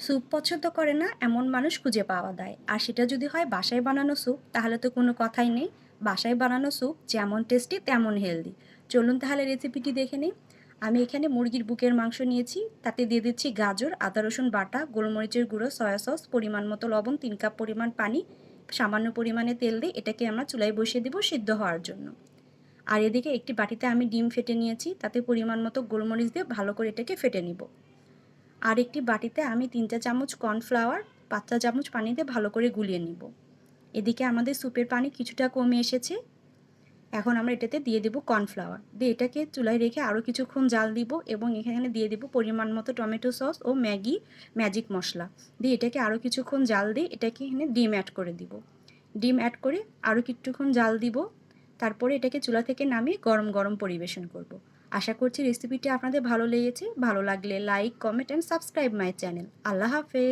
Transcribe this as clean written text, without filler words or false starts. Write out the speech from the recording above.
Soup পছন্দ করে না এমন মানুষ খুঁজে পাওয়া যায়, আর সেটা যদি হয় বাসায় বানানো স্যুপ, তাহলে তো কোনো কথাই নেই। বাসায় বানানো স্যুপ যেমন টেস্টি তেমন হেলদি। চলুন তাহলে রেসিপিটি দেখে নিই। আমি এখানে মুরগির বুকের মাংস নিয়েছি, তাতে দিয়ে দিচ্ছি গাজর, আদা রসুন বাটা, গোলমরিচের গুঁড়ো, সয়া সস, পরিমাণ মতো লবণ, 3 কাপ পরিমাণ পানি, সামান্য পরিমাণে তেল দিয়ে এটাকে আমরা চুলায় বসিয়ে দেবো সিদ্ধ হওয়ার জন্য। আর এদিকে একটি বাটিতে আমি ডিম ফেটে নিয়েছি, তাতে পরিমাণ মতো গোলমরিচ দিয়ে ভালো করে এটাকে ফেটে নিব। আর একটি বাটিতে আমি 3 চা চামচ কর্নফ্লাওয়ার 5 চা চামচ পানি দিয়ে ভালো করে গুলিয়ে নিব। এদিকে আমাদের স্যুপের পানি কিছুটা কমে এসেছে। এখন আমরা এটাতে দিয়ে দেব কর্নফ্লাওয়ার দিয়ে এটাকে চুলায় রেখে আরও কিছুক্ষণ জাল দিব, এবং এখানে দিয়ে দেব পরিমাণ মতো টমেটো সস ও ম্যাজিক মশলা দিয়ে এটাকে আরও কিছুক্ষণ জাল দিয়ে এটাকে এখানে ডিম অ্যাড করে দিব। ডিম অ্যাড করে আরও কিছুক্ষণ জাল দিব। তারপরে এটাকে চুলা থেকে নামিয়ে গরম গরম পরিবেশন করব। আশা করছি রেসিপিটি আপনাদের ভালো লেগেছে। ভালো লাগলে like, comment and subscribe my channel. আল্লাহ হাফেজ।